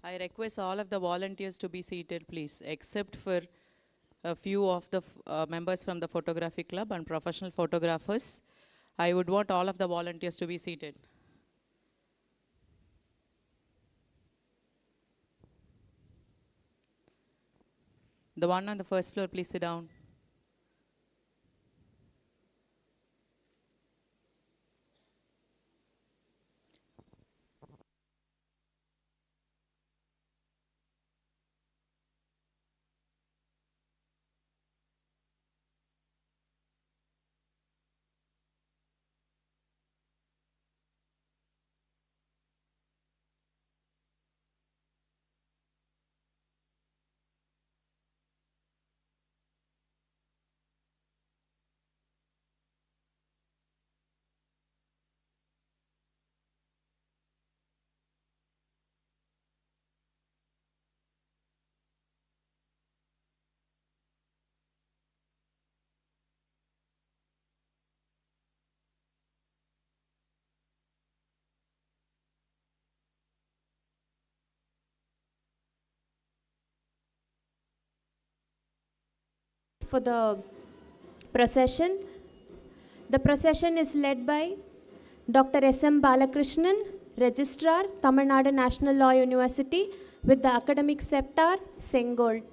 I request all of the volunteers to be seated, please, except for a few of the members from the photography club and professional photographers. I would want all of the volunteers to be seated. The one on the first floor, please sit down. For the procession. The procession is led by Dr. S.M. Balakrishnan, Registrar, Tamil Nadu National Law University, with the academic scepter, Sengold.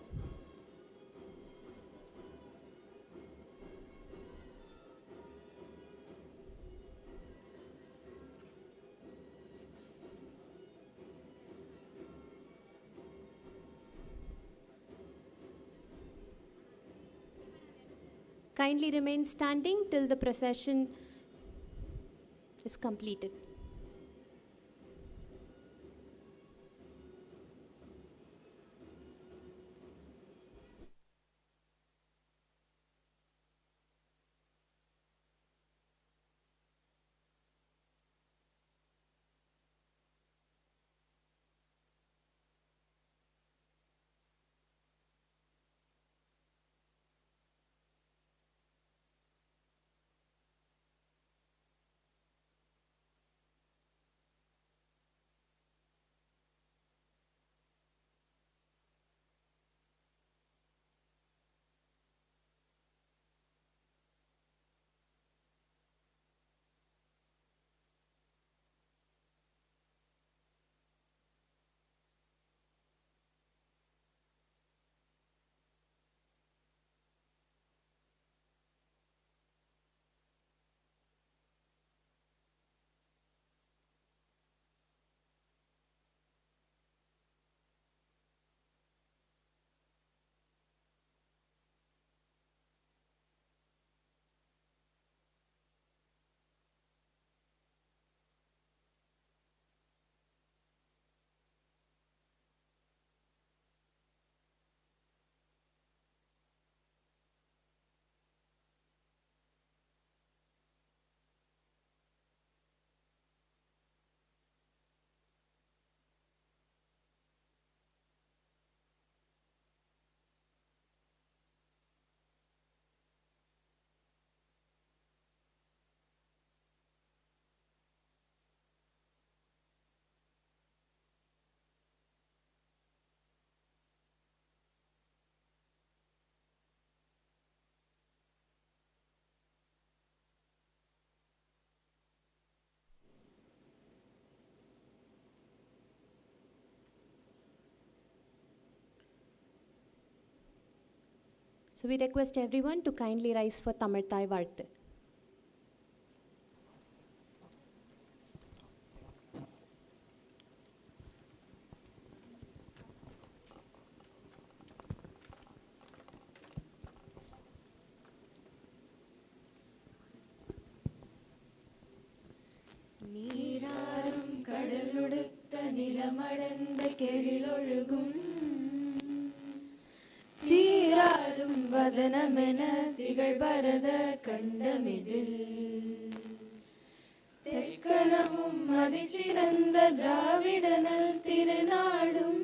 Kindly remain standing till the procession is completed. So we request everyone to kindly rise for Tamil Thai Varthu. நீராறும் கடலுடுத்த நிலமடந்த கெழிலொழுகும் சீராரும் வதனமென திகழ்பரத கண்டமிதில் தெற்கனவும் அதிசிறந்த திராவிடனல் திருநாடும்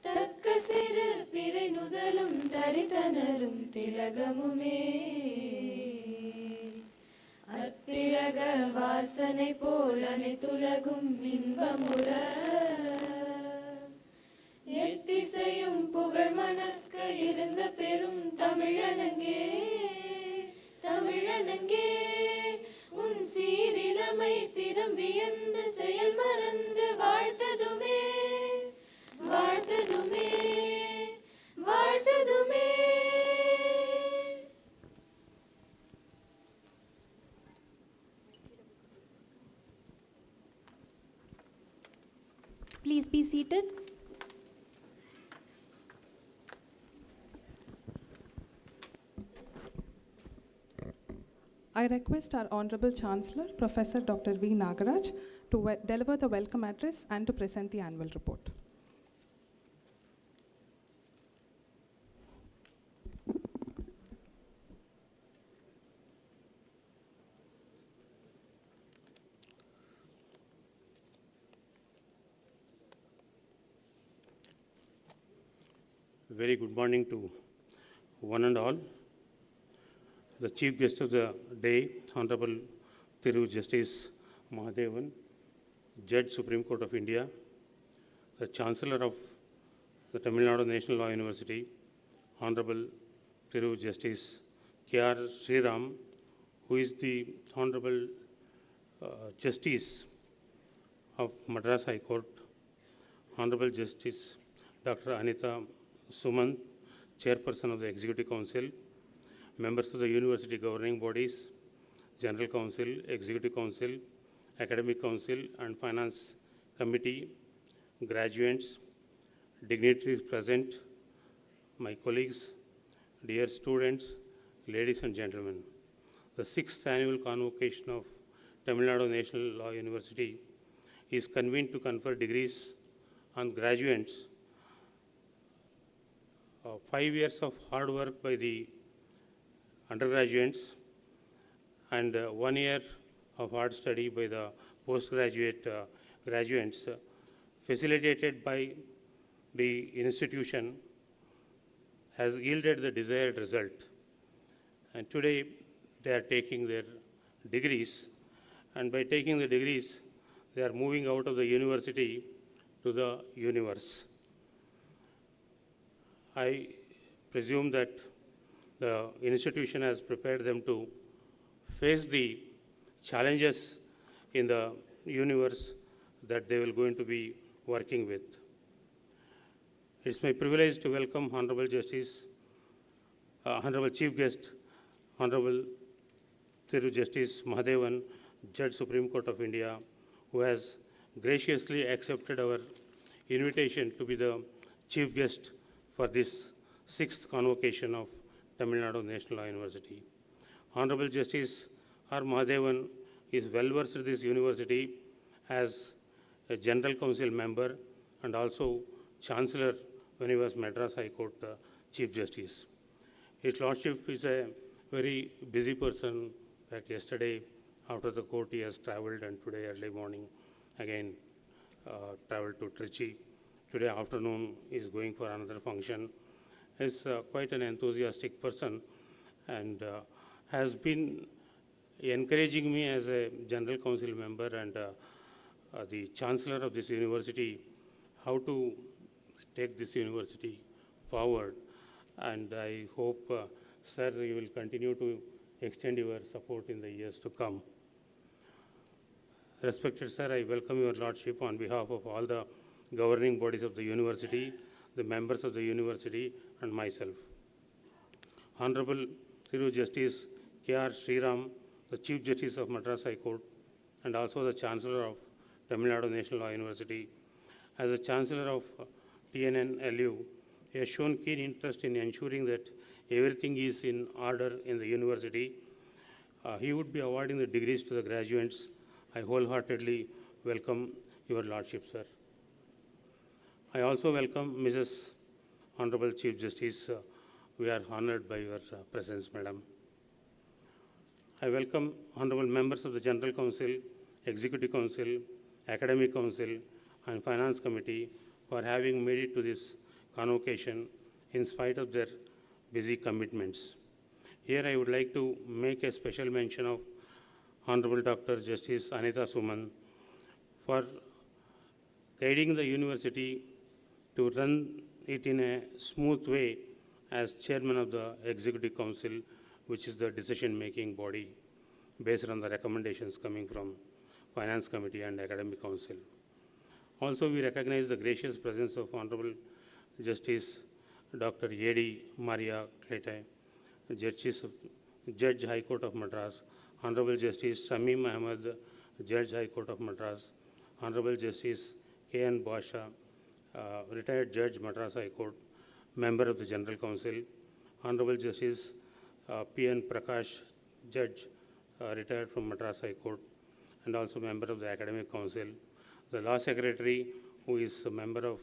தக்க சிறு பிறை நுதலும் தரிதனரும் திலகமுமே அத்திழக வாசனை போல் அனைத்துலகும் இன்பமுற எத்திசையும் புகழ் மணக்க இருந்த பெரும் தமிழனங்கே தமிழனங்கே உன் சீரிழமை திறம் வியந்து செயல் மறந்து வாழ்த்ததுமே வாழ்த்ததுமே வாழ்த்ததுமே. Please be seated. I request our Honorable Chancellor, Professor Dr. V. Nagaraj, to deliver the welcome address and to present the annual report. Very good morning to one and all. The Chief Guest of the day, Honorable Thiru Justice Mahadevan, Judge Supreme Court of India, the Chancellor of the Tamil Nadu National Law University, Honorable Thiru Justice K.R. Shriram, who is the Honorable Justice of Madras High Court, Honorable Justice Dr. Anita Sumant, Chairperson of the Executive Council, members of the university governing bodies, General Council, Executive Council, Academic Council, and Finance Committee, graduates, dignitaries present, my colleagues, dear students, ladies and gentlemen. The 6th annual convocation of Tamil Nadu National Law University is convened to confer degrees on graduates. 5 years of hard work by the undergraduates and 1 year of hard study by the postgraduate graduates, facilitated by the institution, has yielded the desired result. And today they are taking their degrees, and by taking the degrees, they are moving out of the university to the universe. I presume that the institution has prepared them to face the challenges in the universe that they will going to be working with. It's my privilege to welcome Honorable Justice, Honorable Chief Guest, Honorable Thiru Justice Mahadevan, Judge Supreme Court of India, who has graciously accepted our invitation to be the Chief Guest for this 6th convocation of Tamil Nadu National Law University. Honorable Justice R. Mahadevan is well versed in this university as a General Council member and also Chancellor when he was Madras High Court Chief Justice. His Lordship is a very busy person. In fact, yesterday after the court he has travelled, and today early morning again travelled to Trichy. Today afternoon he is going for another function. He is quite an enthusiastic person and has been encouraging me as a General Council member and the Chancellor of this university how to take this university forward. And I hope, sir, you will continue to extend your support in the years to come. Respected sir, I welcome your Lordship on behalf of all the governing bodies of the university, the members of the university, and myself. Honorable Thiru Justice K.R. Shriram, the Chief Justice of Madras High Court, and also the Chancellor of Tamil Nadu National Law University. As the Chancellor of Tnnlu, he has shown keen interest in ensuring that everything is in order in the university. He would be awarding the degrees to the graduates. I wholeheartedly welcome your Lordship, sir. I also welcome Mrs. Honorable Chief Justice. We are honored by your presence, Madam. I welcome honorable members of the General Council, Executive Council, Academic Council, and Finance Committee for having made it to this convocation in spite of their busy commitments. Here I would like to make a special mention of Honorable Dr. Justice Anita Suman, for guiding the university to run it in a smooth way as chairman of the Executive Council, which is the decision-making body based on the recommendations coming from Finance Committee and Academic Council. Also, we recognize the gracious presence of Honorable Justice Dr. A.D. Maria Clete, Judge High Court of Madras, Honorable Justice Samim Ahmed, Judge High Court of Madras, Honorable Justice K.N. Basha, retired Judge, Madras High Court, Member of the General Council, Honorable Justice P.N. Prakash, Judge, retired from Madras High Court, and also Member of the Academic Council, the Law Secretary, who is a member of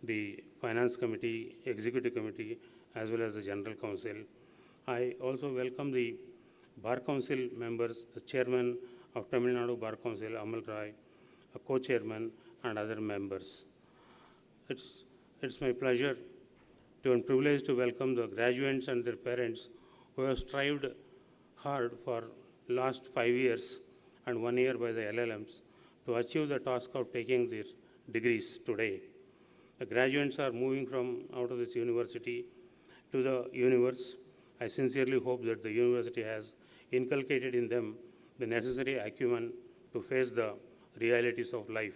the Finance Committee, Executive Committee, as well as the General Council. I also welcome the Bar Council members, the Chairman of Tamil Nadu Bar Council, Amal Rai, a Co-Chairman, and other members. It's my pleasure and privilege to welcome the graduates and their parents who have strived hard for last 5 years and 1 year by the LLMs to achieve the task of taking their degrees today. The graduates are moving from out of this university to the universe. I sincerely hope that the university has inculcated in them the necessary acumen to face the realities of life.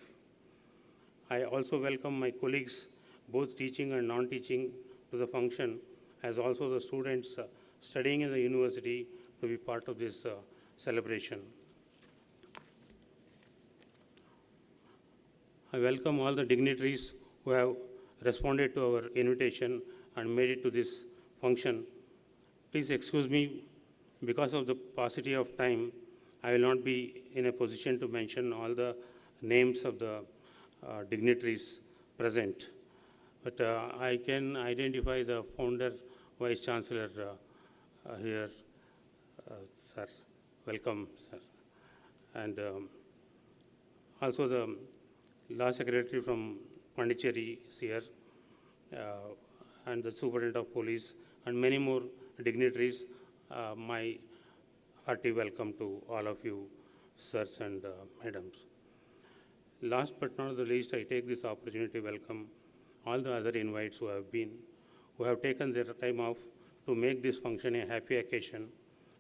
I also welcome my colleagues, both teaching and non-teaching, to the function, as also the students studying in the university to be part of this celebration. I welcome all the dignitaries who have responded to our invitation and made it to this function. Please excuse me, because of the paucity of time, I will not be in a position to mention all the names of the dignitaries present. But I can identify the founder, Vice-Chancellor here. Sir, welcome, sir. And also the Law Secretary from Pondicherry is here, and the Superintendent of Police, and many more dignitaries. My hearty welcome to all of you, sirs and madams. Last but not the least, I take this opportunity to welcome all the other invites who have taken their time off to make this function a happy occasion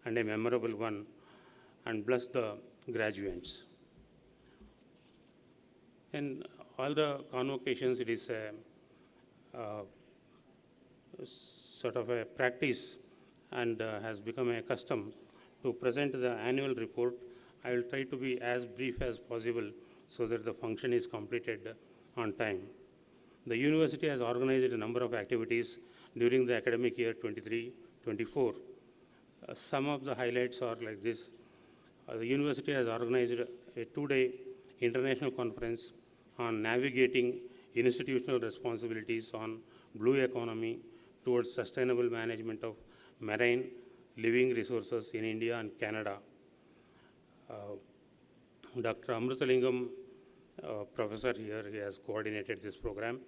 and a memorable one, and bless the graduates. In all the convocations, it is a sort of a practice and has become a custom to present the annual report. I will try to be as brief as possible so that the function is completed on time. The university has organized a number of activities during the academic year 23-24. Some of the highlights are like this. The university has organized a 2-day international conference on navigating institutional responsibilities on blue economy towards sustainable management of marine living resources in India and Canada. Dr. Amrutalingam, professor here, he has coordinated this program.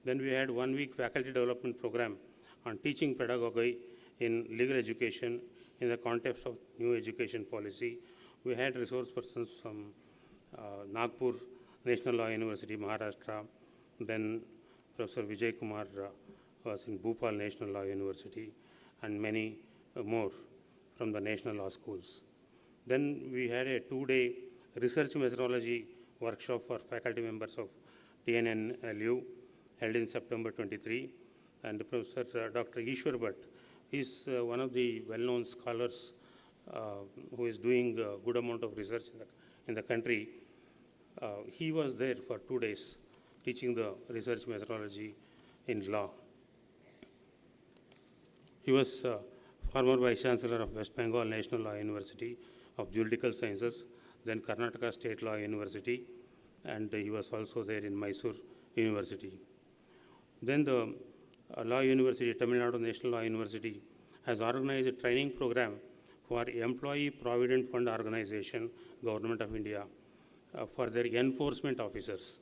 Then we had 1-week faculty development program on teaching pedagogy in legal education in the context of new education policy. We had resource persons from Nagpur National Law University, Maharashtra. Then Professor Vijay Kumar was in Bhopal National Law University, and many more from the national law schools. Then we had a 2-day research methodology workshop for faculty members of Tnnlu held in September 23. And Professor Dr. Ishwar Bhatt is one of the well-known scholars who is doing a good amount of research in the country. He was there for 2 days teaching the research methodology in law. He was former Vice-Chancellor of West Bengal National Law University of Juridical Sciences, then Karnataka State Law University, and he was also there in Mysore University. Then the Law University, Tamil Nadu National Law University, has organized a training program for Employee Provident Fund Organization, Government of India, for their enforcement officers.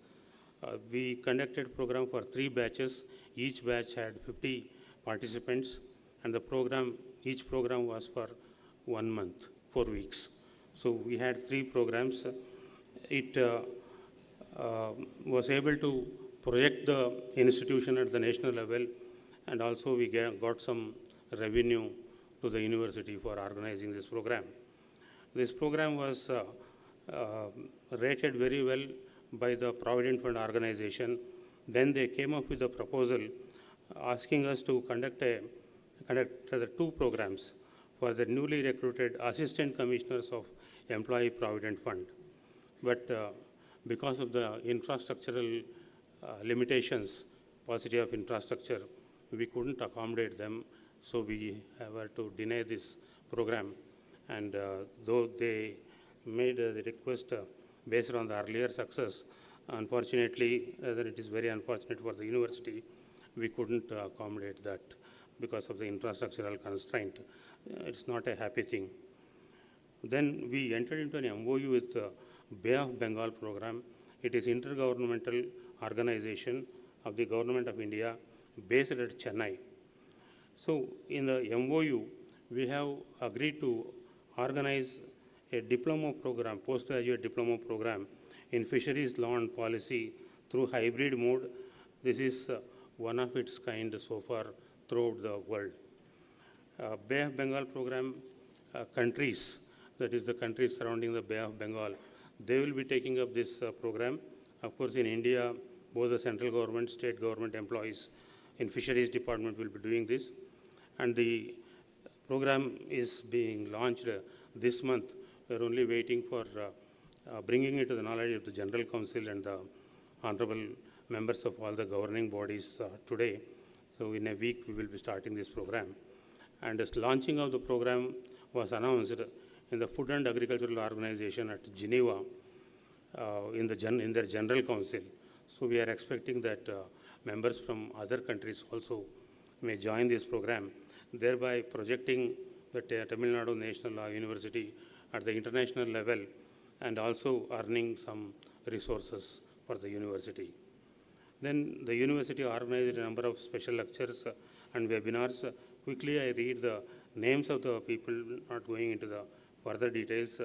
We conducted program for 3 batches. Each batch had 50 participants, and the program, each program was for 1 month, 4 weeks. So we had 3 programs. It was able to project the institution at the national level, and also we got some revenue to the university for organizing this program. This program was rated very well by the Provident Fund organization. Then they came up with a proposal asking us to conduct the 2 programs for the newly recruited Assistant Commissioners of Employee Provident Fund. But because of the infrastructural limitations, paucity of infrastructure, we couldn't accommodate them, so we have to deny this program. And though they made the request based on the earlier success, unfortunately, it is very unfortunate for the university, we couldn't accommodate that because of the infrastructural constraint. It's not a happy thing. Then we entered into an MOU with Bay of Bengal program. It is intergovernmental organization of the Government of India based at Chennai. So in the MOU, we have agreed to organize a diploma program, postgraduate diploma program in fisheries law and policy through hybrid mode. This is one of its kind so far throughout the world. Bay of Bengal program countries, that is the countries surrounding the Bay of Bengal, they will be taking up this program. Of course, in India, both the central government, state government employees in fisheries department will be doing this. And the program is being launched this month. We're only waiting for bringing it to the knowledge of the General Council and the honorable members of all the governing bodies today. So in a week, we will be starting this program. And the launching of the program was announced in the Food and Agricultural Organization at Geneva in their General Council. So we are expecting that members from other countries also may join this program, thereby projecting the Tamil Nadu National Law University at the international level and also earning some resources for the university. Then the university organized a number of special lectures and webinars. Quickly I read the names of the people, not going into the further details.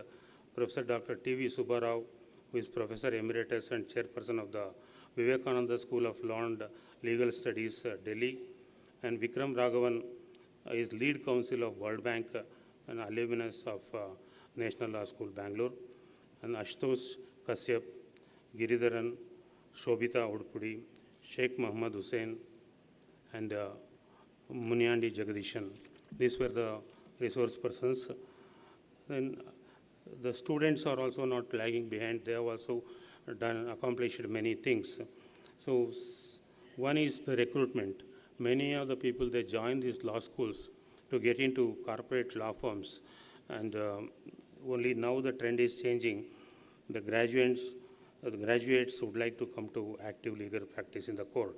Professor Dr. T.V. Subbarao, who is Professor Emeritus and Chairperson of the Vivekananda School of Law and Legal Studies, Delhi. And Vikram Raghavan is Lead Counsel of World Bank and alumnus of National Law School, Bangalore. And Ashutosh Kashyap, Giridharan, Shobita Udpudi, Sheikh Muhammad Hussain, and Muniandi Jagadishan. These were the resource persons. Then the students are also not lagging behind. They have also accomplished many things. So one is the recruitment. Many of the people, they join these law schools to get into corporate law firms. And only now the trend is changing. The graduates would like to come to active legal practice in the court.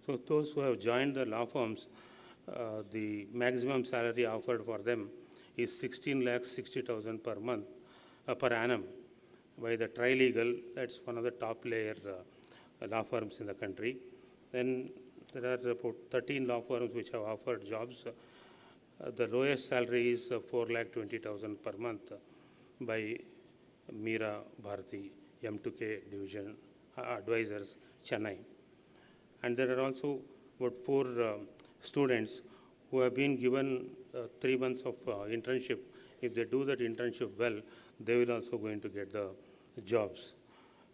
So those who have joined the law firms, the maximum salary offered for them is 16,60,000 per month, per annum, by the Trilegal. That's one of the top layer law firms in the country. Then there are about 13 law firms which have offered jobs. The lowest salary is 4,20,000 per month by Meera Bharati, M2K Division Advisors, Chennai. And there are also about 4 students who have been given 3 months of internship. If they do that internship well, they will also going to get the jobs.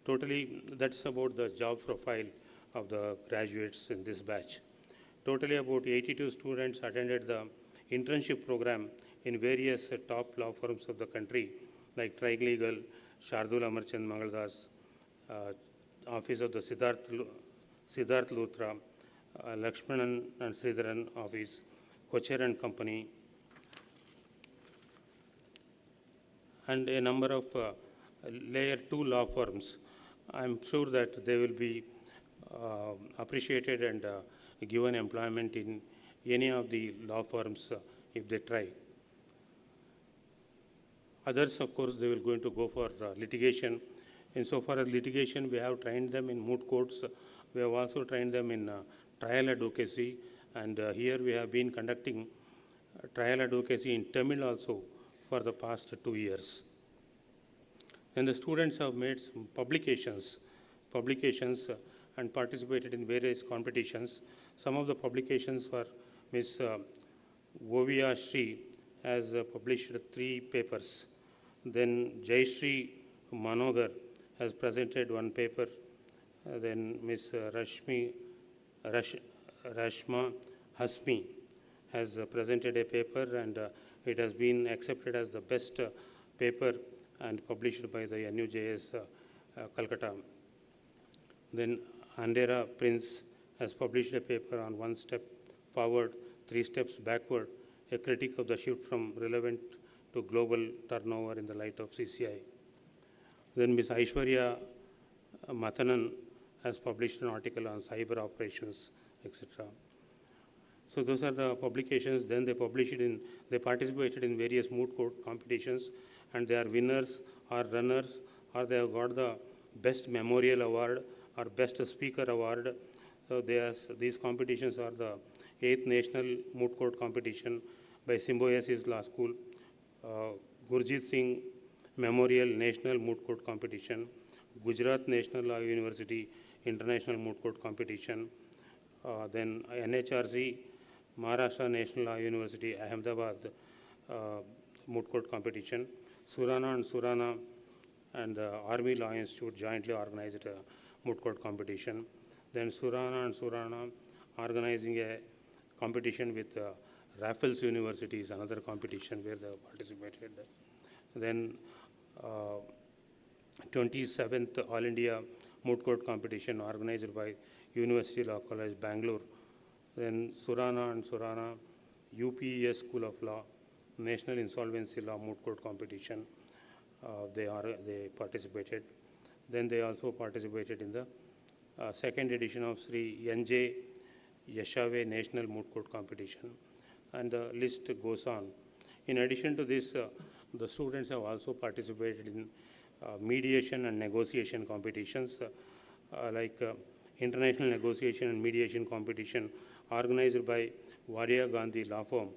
Totally, that's about the job profile of the graduates in this batch. Totally about 82 students attended the internship program in various top law firms of the country, like Trilegal, Shardul Amarchand Mangaldas, Office of the Siddharth Luthra, Lakshmanan and Sridharan Office, Kocher and Company, and a number of layer 2 law firms. I'm sure that they will be appreciated and given employment in any of the law firms if they try. Others, of course, they will going to go for litigation. Insofar as litigation, we have trained them in moot courts. We have also trained them in trial advocacy. And here we have been conducting trial advocacy in Tamil also for the past 2 years. Then the students have made some publications and participated in various competitions. Some of the publications were Miss Ovia Shri has published 3 papers. Then Jayashree Manogar has presented 1 paper. Then Miss Rashma Hasmi has presented a paper, and it has been accepted as the best paper and published by the NUJS Calcutta. Then Andera Prince has published a paper on 1 step forward, 3 steps backward, a critique of the shift from relevant to global turnover in the light of CCI. Then Ms. Aishwarya Mathanan has published an article on cyber operations, etc. So those are the publications. Then they participated in various moot court competitions, and they are winners or runners, or they have got the best memorial award or best speaker award. So these competitions are the 8th National Moot Court Competition by Symbiosis Law School, Gurjit Singh Memorial National Moot Court Competition, Gujarat National Law University International Moot Court Competition, then NHRC Maharashtra National Law University Ahmedabad Moot Court Competition, Surana and the Army Law Institute jointly organized a moot court competition. Then Surana organizing a competition with Raffles University is another competition where they participated. Then 27th All India Moot Court Competition organized by University Law College, Bangalore. Then Surana UPES School of Law, National Insolvency Law Moot Court Competition. They participated. Then they also participated in the 2nd edition of Sri N.J. Yashave National Moot Court Competition. And the list goes on. In addition to this, the students have also participated in mediation and negotiation competitions, like International Negotiation and Mediation Competition organized by Varia Gandhi Law Firm.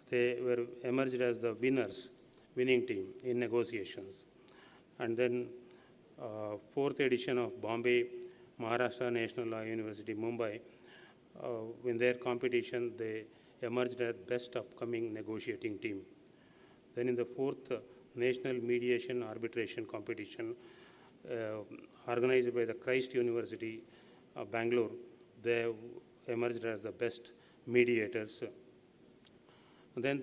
They were emerged as the winning team in negotiations. And then 4th edition of Bombay Maharashtra National Law University, Mumbai, in their competition, they emerged as best upcoming negotiating team. Then in the 4th National Mediation Arbitration Competition, organized by the Christ University, Bangalore, they emerged as the best mediators. And then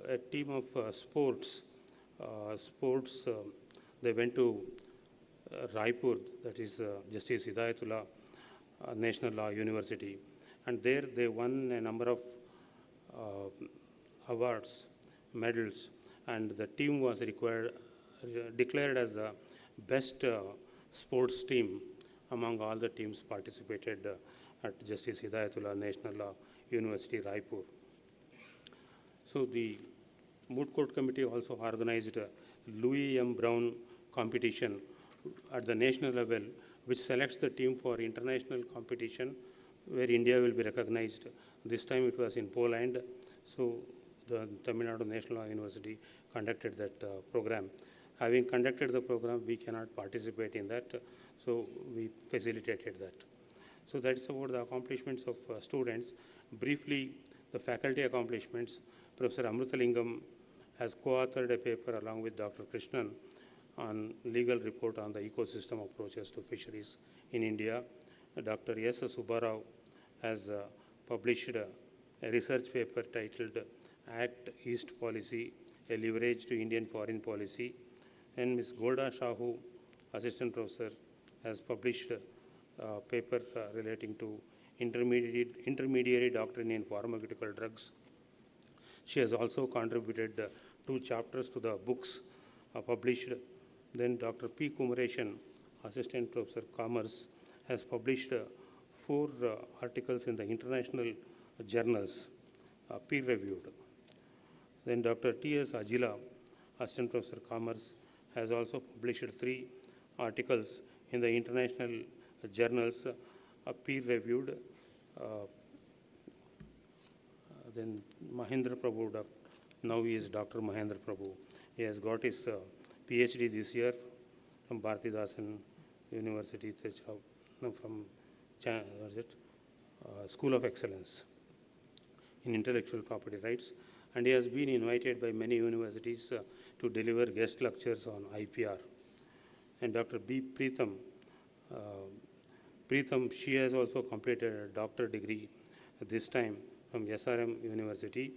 a team of sports, they went to Raipur, that is Justice Hidayatullah National Law University, and there they won a number of awards, medals, and the team was declared as the best sports team among all the teams participated at Justice Hidayatullah National Law University, Raipur. So the Moot Court Committee also organized a Louis M. Brown competition at the national level, which selects the team for international competition where India will be recognized. This time it was in Poland, so the Tamil Nadu National Law University conducted that program. Having conducted the program, we cannot participate in that, so we facilitated that. So that's about the accomplishments of students. Briefly, the faculty accomplishments. Professor Amrutalingam has co-authored a paper along with Dr. Krishnan on legal report on the ecosystem approaches to fisheries in India. Dr. S. Subbarao has published a research paper titled Act East Policy, a Leverage to Indian Foreign Policy. And Ms. Golda Shahu, Assistant Professor, has published a paper relating to intermediary doctrine in pharmaceutical drugs. She has also contributed 2 chapters to the books published. Then Dr. P. Kumareshan, Assistant Professor Commerce, has published 4 articles in the international journals, peer-reviewed. Then Dr. T.S. Ajila, Assistant Professor Commerce, has also published 3 articles in the international journals, peer-reviewed. Then Mahendra Prabhu, now he is Dr. Mahendra Prabhu. He has got his PhD this year from Bharatidasan University, from School of Excellence in Intellectual Property Rights. And he has been invited by many universities to deliver guest lectures on IPR. And Dr. B. Preetham, she has also completed a doctorate degree this time from SRM University,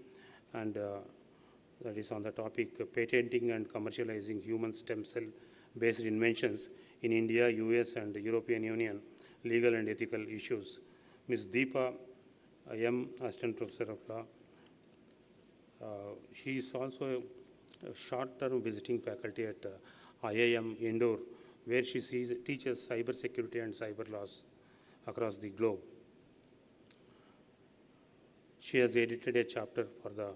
and that is on the topic patenting and commercializing human stem cell-based inventions in India, US, and the European Union, legal and ethical issues. Ms. Deepa M. Assistant Professor of Law. She is also a short-term visiting faculty at IIM Indore, where she teaches cyber security and cyber laws across the globe. She has edited a chapter for the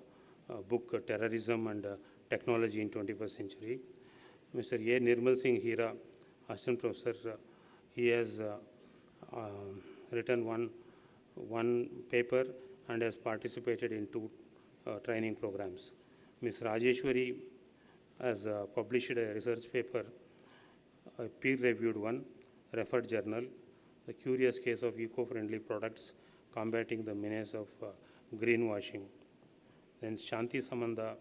book Terrorism and Technology in 21st Century. Mr. A. Nirmal Singh Hira, Assistant Professor, he has written one paper and has participated in 2 training programs. Ms. Rajeshwari has published a research paper, a peer-reviewed one, referred journal, The Curious Case of Eco-Friendly Products Combating the Menace of Greenwashing. Then Shanti Samanda,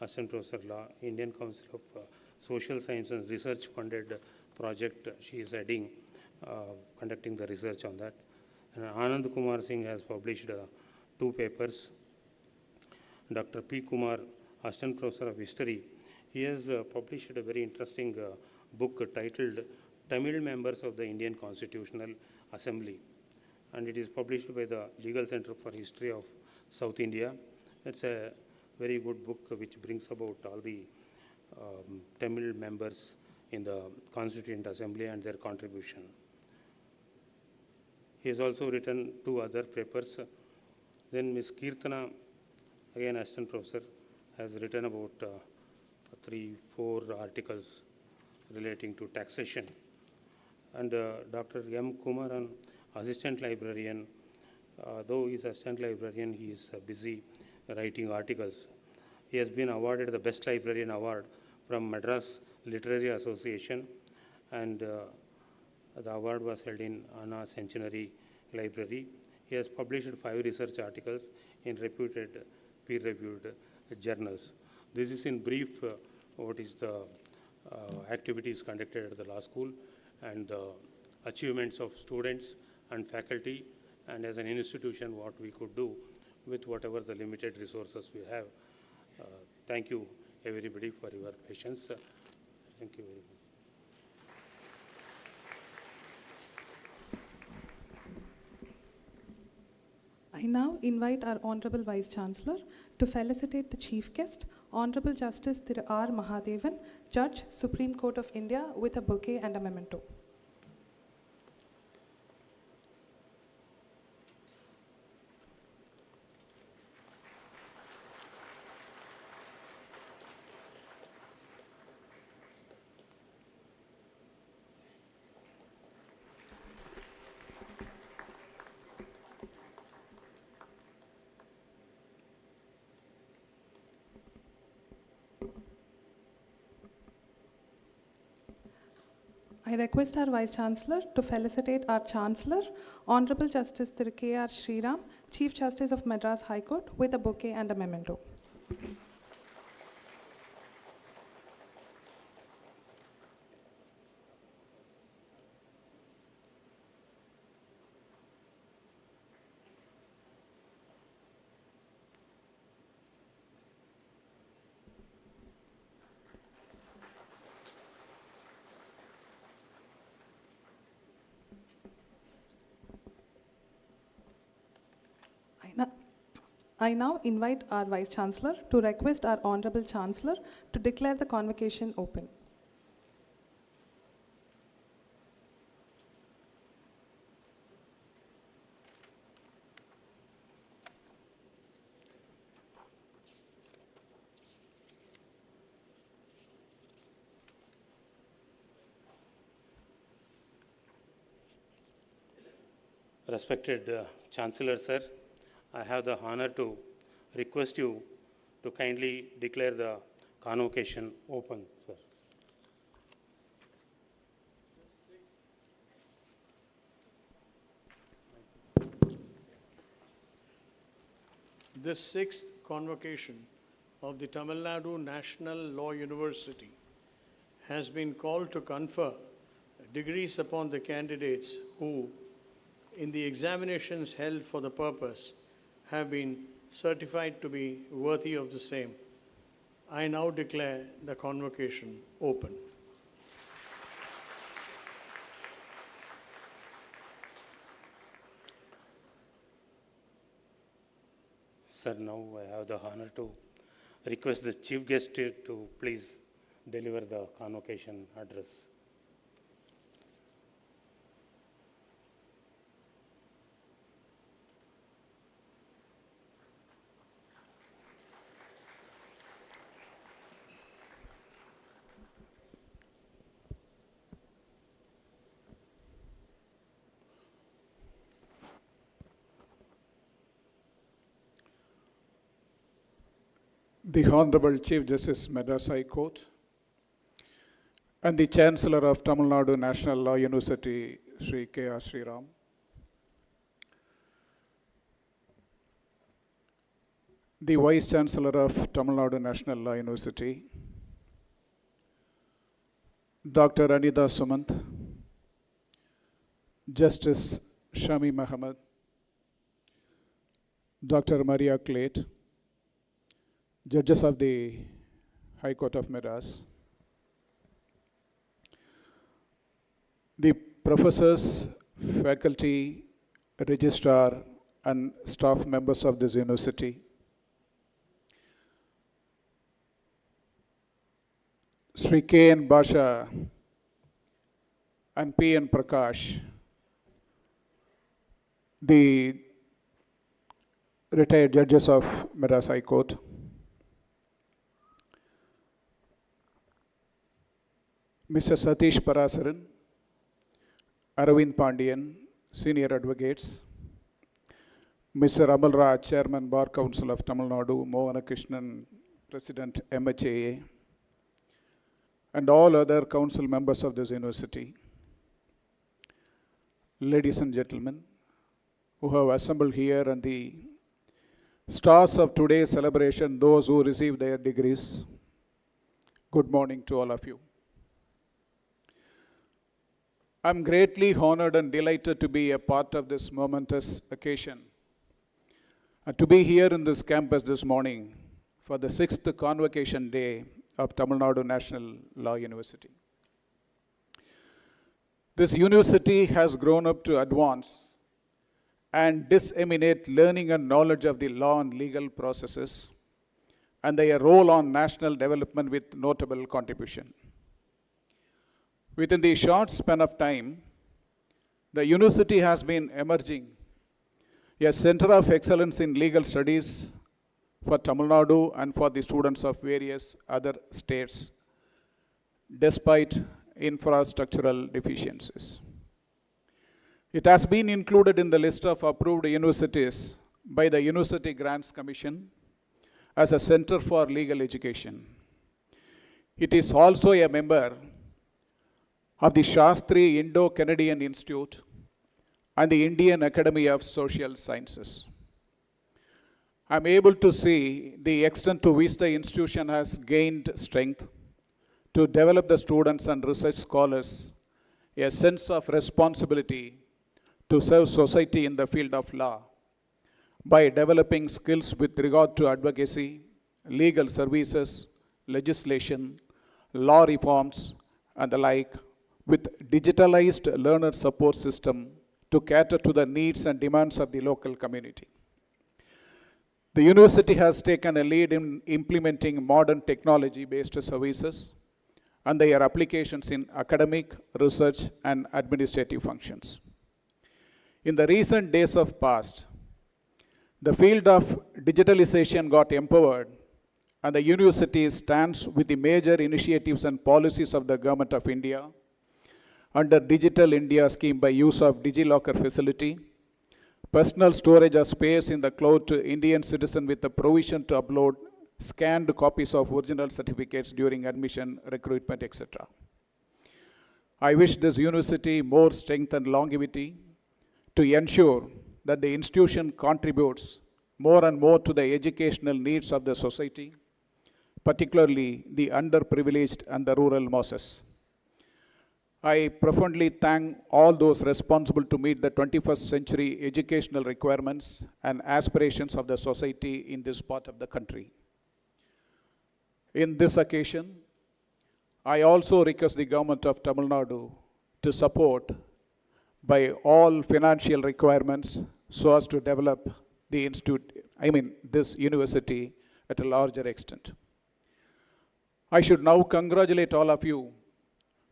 Assistant Professor Law, Indian Council of Social Science and Research funded project she is heading, conducting the research on that. And Anand Kumar Singh has published 2 papers. Dr. P. Kumar, Assistant Professor of History, he has published a very interesting book titled Tamil Members of the Indian Constitutional Assembly, and it is published by the Legal Center for History of South India. It's a very good book which brings about all the Tamil members in the Constituent Assembly and their contribution. He has also written 2 other papers. Then Ms. Kirtana, again Assistant Professor, has written about 3-4 articles relating to taxation. And Dr. M. Kumaran, Assistant Librarian, though he's Assistant Librarian, he is busy writing articles. He has been awarded the Best Librarian Award from Madras Literary Association, and the award was held in Anna Centenary Library. He has published 5 research articles in reputed peer-reviewed journals. This is in brief what is the activities conducted at the law school and the achievements of students and faculty, and as an institution what we could do with whatever the limited resources we have. Thank you everybody for your patience. Thank you very much. I now invite our Honorable Vice-Chancellor to felicitate the Chief Guest, Honorable Justice Thiru R. Mahadevan, Judge, Supreme Court of India, with a bouquet and a memento. I request our Vice-Chancellor to felicitate our Chancellor, Honorable Justice Thiru K.R. Shriram, Chief Justice of Madras High Court, with a bouquet and a memento. I now invite our Vice-Chancellor to request our Honorable Chancellor to declare the convocation open. Respected Chancellor, sir, I have the honor to request you to kindly declare the convocation open, sir. this sixth convocation of the Tamil Nadu National Law University has been called to confer degrees upon the candidates who, in the examinations held for the purpose, have been certified to be worthy of the same. I now declare the convocation open. Sir, now I have the honor to request the chief guest to please deliver the convocation address. The Honorable Chief Justice Madras High Court and the Chancellor of Tamil Nadu National Law University, Sri K.R. Shriram, the Vice-Chancellor of Tamil Nadu National Law University, Dr. Anita Sumant, Justice Shami Muhammad, Dr. Maria Clate, Judges of the High Court of Madras, the professors, faculty, registrar, and staff members of this university, Sri K. N. Basha and P. N. Prakash, the retired judges of Madras High Court, Mr. Satish Parasaran, Aravind Pandian, Senior Advocates, Mr. Amal Raj, Chairman Bar Council of Tamil Nadu, Mohanakrishnan, President MHAA, and all other council members of this university, ladies and gentlemen who have assembled here, and the stars of today's celebration, those who received their degrees, good morning to all of you. I'm greatly honored and delighted to be a part of this momentous occasion and to be here in this campus this morning for the 6th Convocation Day of Tamil Nadu National Law University. This university has grown up to advance and disseminate learning and knowledge of the law and legal processes and their role on national development with notable contribution. Within the short span of time, the university has been emerging a center of excellence in legal studies for Tamil Nadu and for the students of various other states, despite infrastructural deficiencies. It has been included in the list of approved universities by the University Grants Commission as a center for legal education. It is also a member of the Shastri Indo-Canadian Institute and the Indian Academy of Social Sciences. I'm able to see the extent to which the institution has gained strength to develop the students and research scholars a sense of responsibility to serve society in the field of law by developing skills with regard to advocacy, legal services, legislation, law reforms, and the like, with digitalized learner support system to cater to the needs and demands of the local community. The university has taken a lead in implementing modern technology-based services and their applications in academic, research, and administrative functions. In the recent days of past, the field of digitalization got empowered, and the university stands with the major initiatives and policies of the Government of India under Digital India scheme by use of DigiLocker facility, personal storage of space in the cloud to Indian citizen with the provision to upload scanned copies of original certificates during admission, recruitment, etc. I wish this university more strength and longevity to ensure that the institution contributes more and more to the educational needs of the society, particularly the underprivileged and the rural masses. I profoundly thank all those responsible to meet the 21st century educational requirements and aspirations of the society in this part of the country. In this occasion, I also request the government of Tamil Nadu to support by all financial requirements so as to develop the this university at a larger extent. I should now congratulate all of you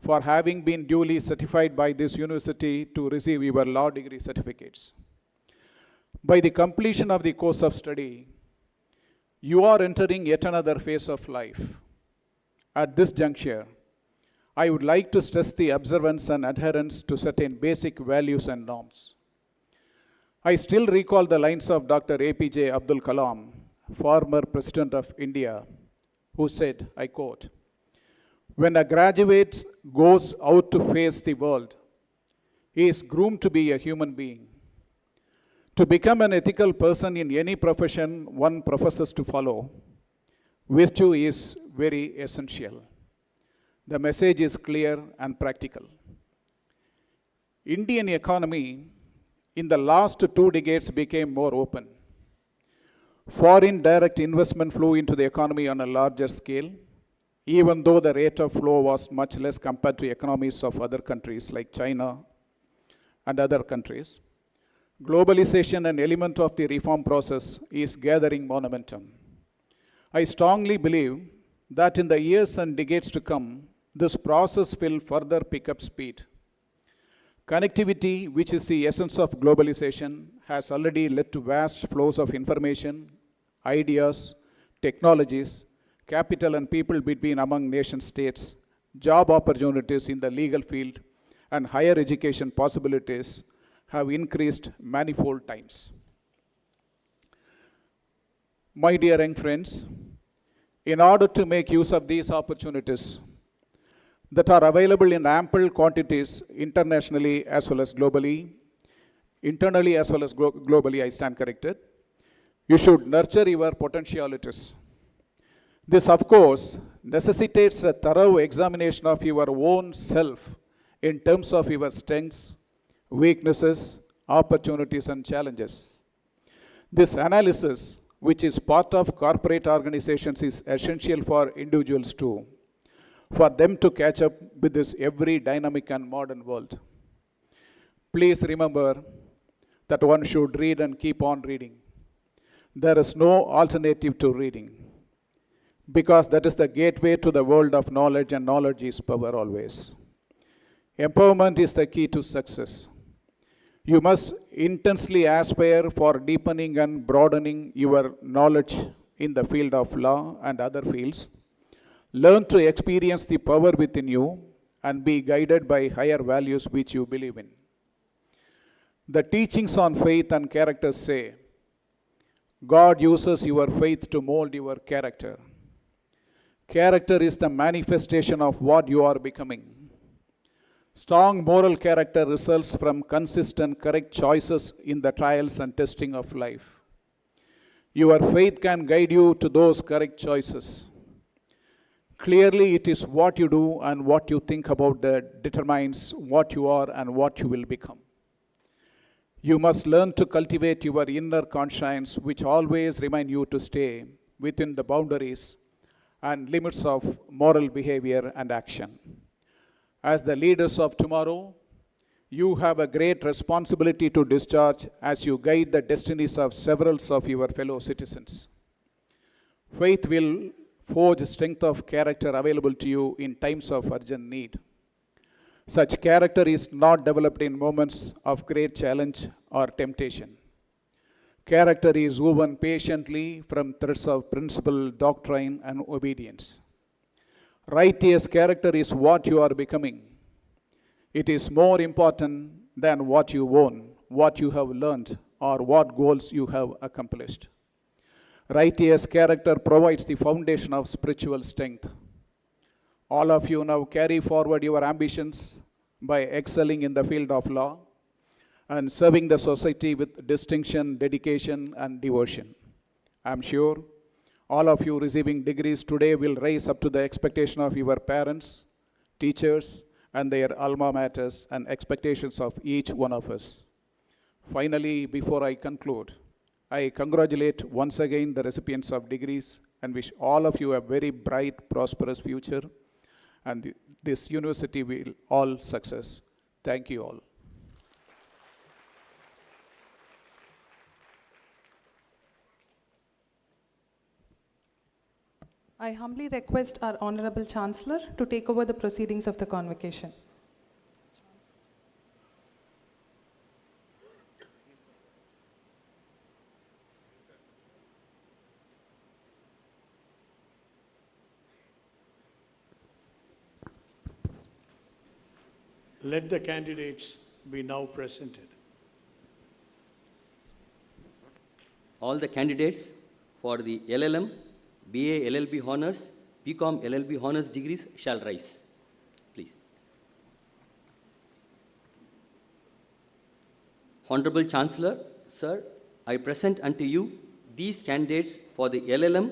for having been duly certified by this university to receive your law degree certificates. By the completion of the course of study, you are entering yet another phase of life. At this juncture, I would like to stress the observance and adherence to certain basic values and norms. I still recall the lines of Dr. APJ Abdul Kalam, former President of India, who said, I quote, "When a graduate goes out to face the world, he is groomed to be a human being. To become an ethical person in any profession one professes to follow, virtue is very essential." The message is clear and practical. Indian economy in the last 2 decades became more open. Foreign direct investment flew into the economy on a larger scale, even though the rate of flow was much less compared to economies of other countries like China and other countries. Globalization, an element of the reform process, is gathering momentum. I strongly believe that in the years and decades to come, this process will further pick up speed. Connectivity, which is the essence of globalization, has already led to vast flows of information, ideas, technologies, capital and people between among nation states, job opportunities in the legal field, and higher education possibilities have increased manifold times. My dear young friends, in order to make use of these opportunities that are available in ample quantities internationally as well as globally, internally as well as globally, I stand corrected, you should nurture your potentialities. This, of course, necessitates a thorough examination of your own self in terms of your strengths, weaknesses, opportunities, and challenges. This analysis, which is part of corporate organizations, is essential for individuals too, for them to catch up with this every dynamic and modern world. Please remember that one should read and keep on reading. There is no alternative to reading, because that is the gateway to the world of knowledge, and knowledge is power always. Empowerment is the key to success. You must intensely aspire for deepening and broadening your knowledge in the field of law and other fields. Learn to experience the power within you and be guided by higher values which you believe in. The teachings on faith and character say, God uses your faith to mold your character. Character is the manifestation of what you are becoming. Strong moral character results from consistent, correct choices in the trials and testing of life. Your faith can guide you to those correct choices. Clearly, it is what you do and what you think about that determines what you are and what you will become. You must learn to cultivate your inner conscience, which always reminds you to stay within the boundaries and limits of moral behavior and action. As the leaders of tomorrow, you have a great responsibility to discharge as you guide the destinies of several of your fellow citizens. Faith will forge strength of character available to you in times of urgent need. Such character is not developed in moments of great challenge or temptation. Character is woven patiently from threads of principle, doctrine, and obedience. Righteous character is what you are becoming. It is more important than what you own, what you have learned, or what goals you have accomplished. Righteous character provides the foundation of spiritual strength. All of you now carry forward your ambitions by excelling in the field of law and serving the society with distinction, dedication, and devotion. I'm sure all of you receiving degrees today will rise up to the expectation of your parents, teachers, and their alma maters and expectations of each one of us. Finally, before I conclude, I congratulate once again the recipients of degrees and wish all of you a very bright, prosperous future, and this university will all success. Thank you all. I humbly request our Honorable Chancellor to take over the proceedings of the Convocation. Let the candidates be now presented. All the candidates for the LLM, BA LLB Honours, BCom LLB Honours degrees shall rise. Please. Honorable Chancellor, Sir, I present unto you these candidates for the LLM,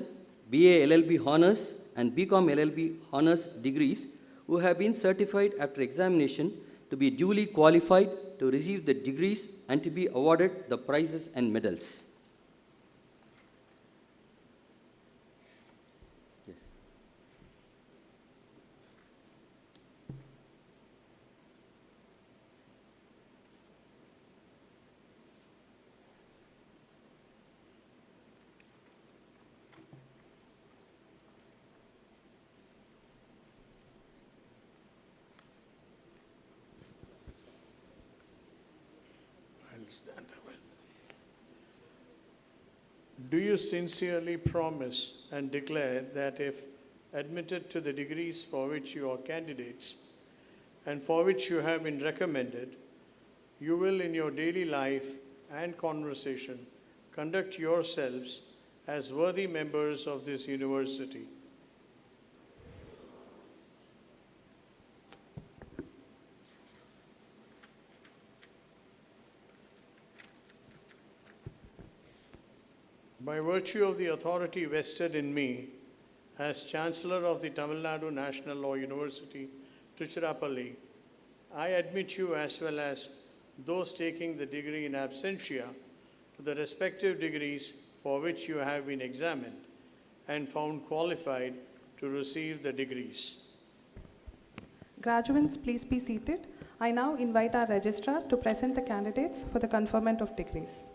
BA LLB Honours and BCom LLB Honours degrees who have been certified after examination to be duly qualified to receive the degrees and to be awarded the prizes and medals. Yes. I'll stand away. Do you sincerely promise and declare that if admitted to the degrees for which you are candidates and for which you have been recommended, you will in your daily life and conversation conduct yourselves as worthy members of this university? By virtue of the authority vested in me as Chancellor of the Tamil Nadu National Law University, Tiruchirappalli, I admit you as well as those taking the degree in absentia to the respective degrees for which you have been examined and found qualified to receive the degrees. Graduates, please be seated. I now invite our Registrar to present the candidates for the conferment of degrees.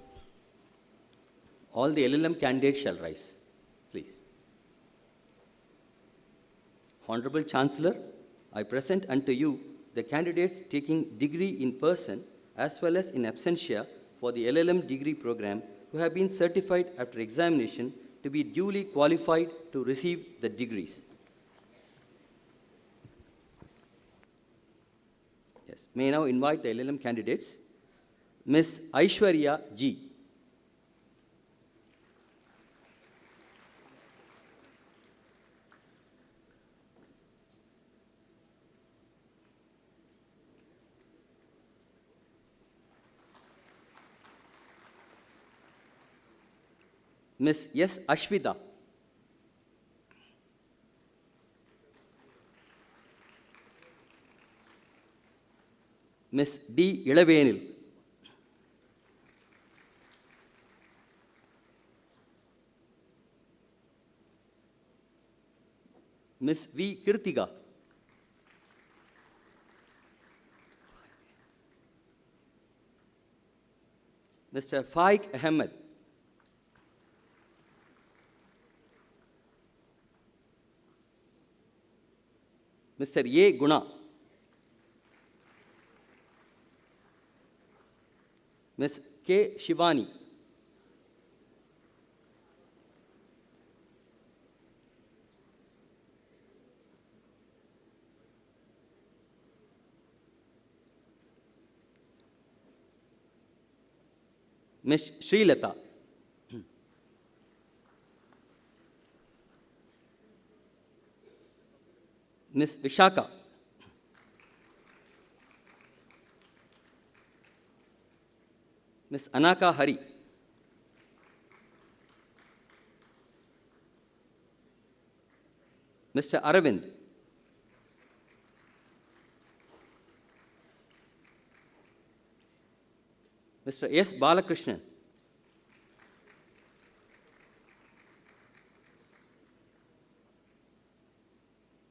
All the LLM candidates shall rise, please. Honorable Chancellor, I present unto you the candidates taking degree in person as well as in absentia for the LLM degree program who have been certified after examination to be duly qualified to receive the degrees. Yes, may I now invite the LLM candidates. Ms. Aishwarya G. Ms. S. Ashwita. Ms. D. Ilavenil. Ms. V. Kirtiga. Mr. Faik Ahmed. Mr. A. Guna. Ms. K. Shivani. Ms. Srilata. Ms. Vishaka. Ms. Anaka Hari. Mr. Aravind. Mr. S. Balakrishnan.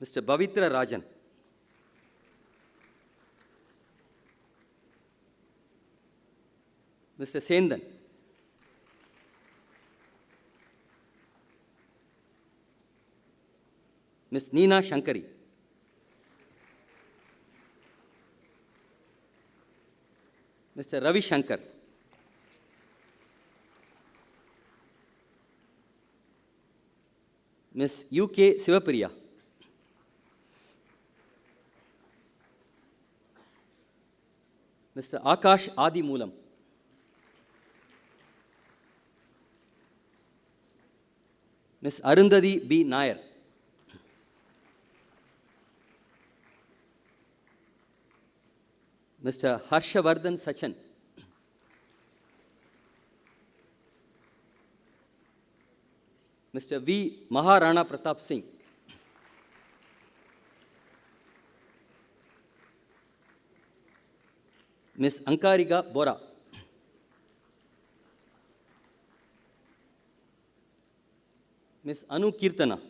Mr. Bavitra Rajan. Mr. Sendan. Ms. Neena Shankari. Mr. Ravi Shankar. Ms. U.K. Sivapriya. Mr. Akash Adi Moolam. Ms. Arundhati B. Nair. Mr. Harshavardhan Sachan. Mr. V. Maharana Pratap Singh. Ms. Ankarika Bora. Ms. Anu Kirtana.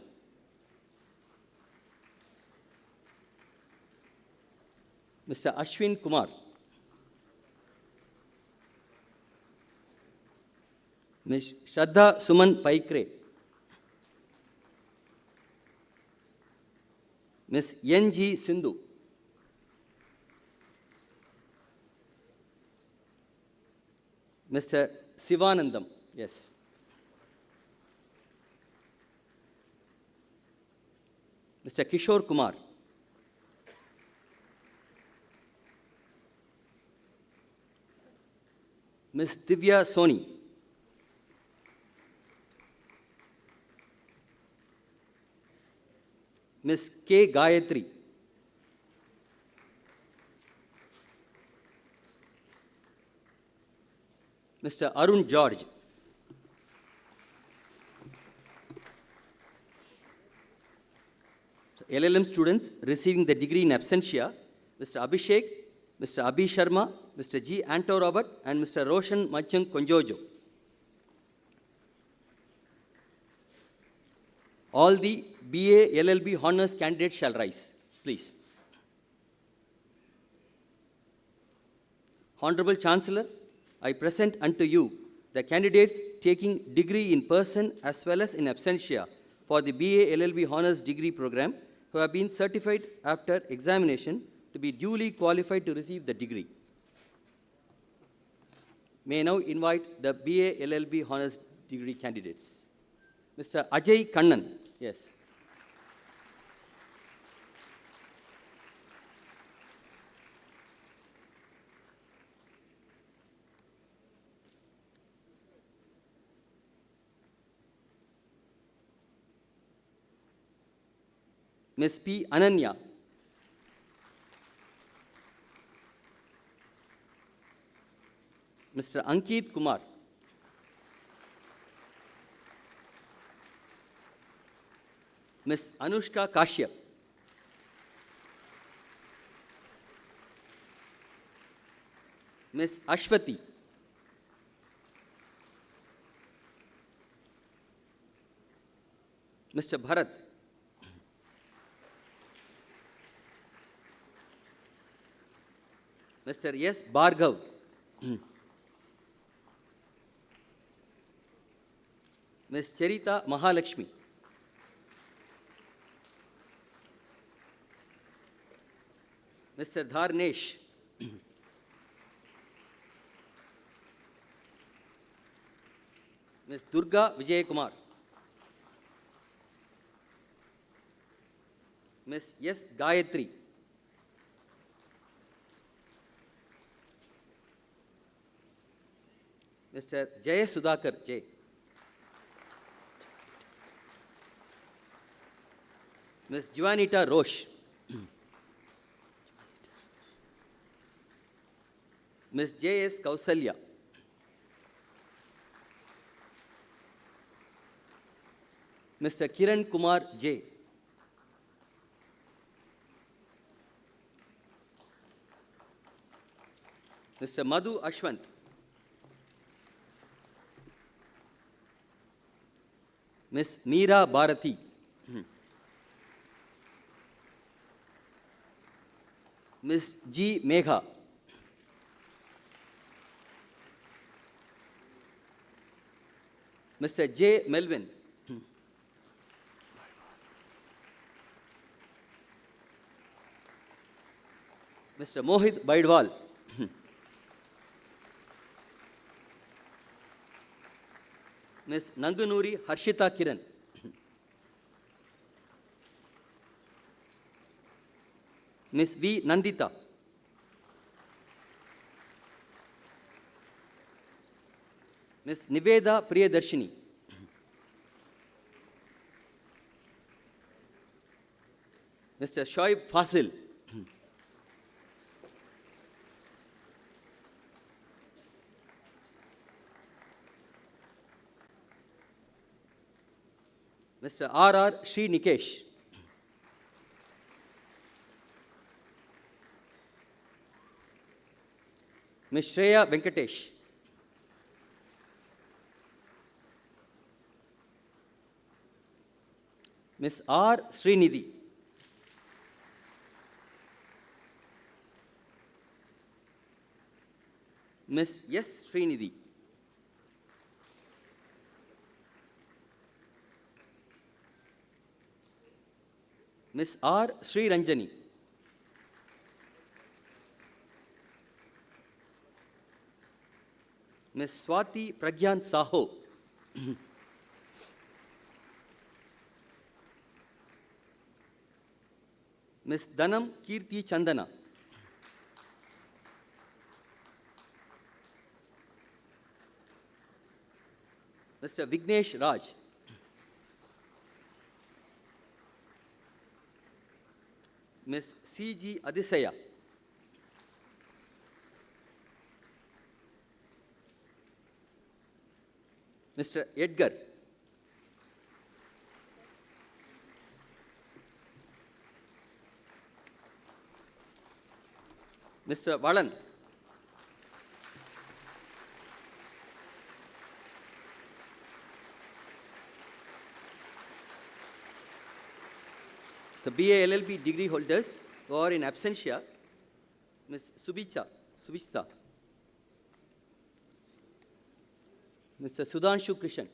Mr. Ashwin Kumar. Ms. Shraddha Suman Paikre. Ms. N.G. Sindhu. Mr. Sivanandam. Yes. Mr. Kishore Kumar. Ms. Divya Soni. Ms. K. Gayatri. Mr. Arun George. LLM students receiving the degree in absentia, Mr. Abhishek, Mr. Abhi Sharma, Mr. G. Anto Robert, and Mr. Roshan Machang Konjojo. All the BA LLB honors candidates shall rise, please. Honorable Chancellor, I present unto you the candidates taking degree in person as well as in absentia for the BA LLB honors degree program who have been certified after examination to be duly qualified to receive the degree. May I now invite the BA LLB honors degree candidates. Mr. Ajay Kannan. Yes. Ms. P. Ananya. Mr. Ankit Kumar. Ms. Anushka Kashyap. Ms. Ashwati. Mr. Bharat. Mr. S. Bhargav. Ms. Charita Mahalakshmi. Mr. Dharnesh. Ms. Durga Vijay Kumar. Ms. S. Gayatri. Mr. Jay Sudhakar J. Ms. Juanita Roche. Ms. J.S. Kausalya. Mr. Kiran Kumar J. Mr. Madhu Ashwant. Ms. Meera Bharati. Ms. G. Megha. Mr. J. Melvin. Mr. Mohit Baidwal. Ms. Nanganuri Harshita Kiran. Ms. V. Nandita. Ms. Niveda Priyadarshini. Mr. Shoaib Fasil. Mr. R. Sri Nikesh. Ms. Shreya Venkatesh. Ms. R. Srinidhi. Ms. S. Srinidhi. Ms. R. Sri Ranjani. Ms. Swati Pragyan Saho. Ms. Dhanam Kirti Chandana. Mr. Vignesh Raj. Ms. C.G. Adisaya. Mr. Edgar. Mr. Valan. The BA LLB degree holders who are in absentia, Ms. Subhita, Mr. Sudhanshu Krishan.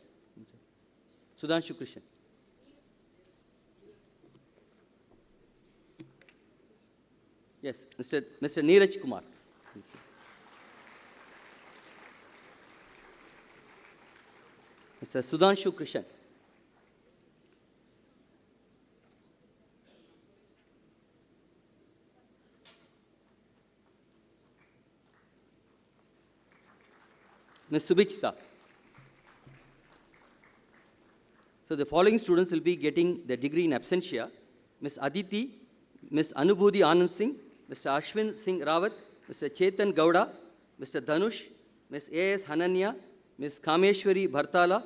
Yes, Mr. Neeraj Kumar. Mr. Sudhanshu Krishan. Ms. Subhita. So the following students will be getting the degree in absentia: Ms. Aditi, Ms. Anubudhi Anand Singh, Mr. Ashwin Singh Rawat, Mr. Chetan Gowda, Mr. Dhanush, Ms. A.S. Hananya, Ms. Kameshwari Bhartala,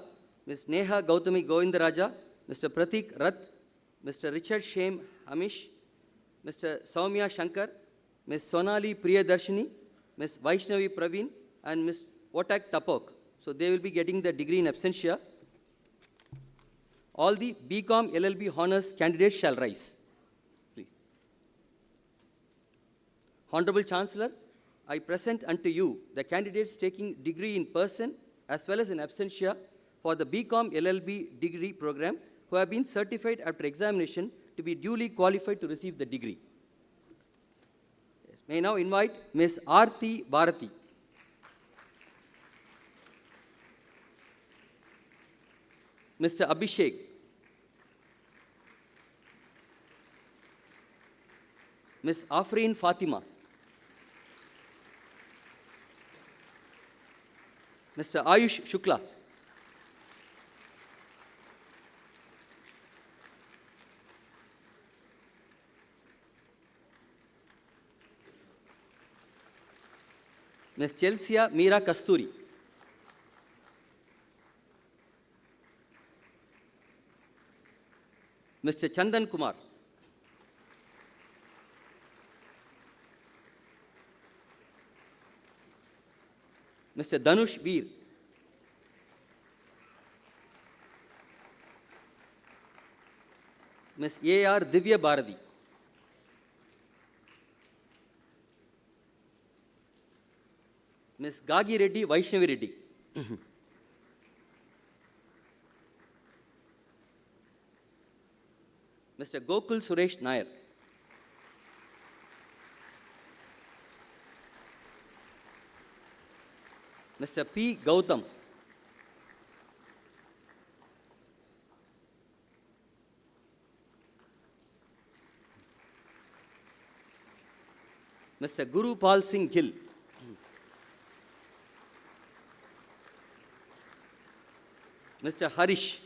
Ms. Neha Gautami Govindaraja, Mr. Pratik Rath, Mr. Richard Shem Hamish, Mr. Soumya Shankar, Ms. Sonali Priyadarshini, Ms. Vaishnavi Praveen, and Ms. Otak Tapok. So they will be getting the degree in absentia. All the BCom LLB honors candidates shall rise. Please. Honorable Chancellor, I present unto you the candidates taking degree in person as well as in absentia for the BCom LLB degree program who have been certified after examination to be duly qualified to receive the degree. Yes. May I now invite Ms. Aarti Bharati. Mr. Abhishek. Ms. Afreen Fatima. Mr. Ayush Shukla. Ms. Chelsea Meera Kasturi. Mr. Chandan Kumar. Mr. Dhanush Veer. Ms. A.R. Divya Bharati. Ms. Gagi Reddy Vaishnavi Reddy. Mr. Gokul Suresh Nair. Mr. P. Gautam. Mr. Guru Pal Singh Gill. Mr. Harish.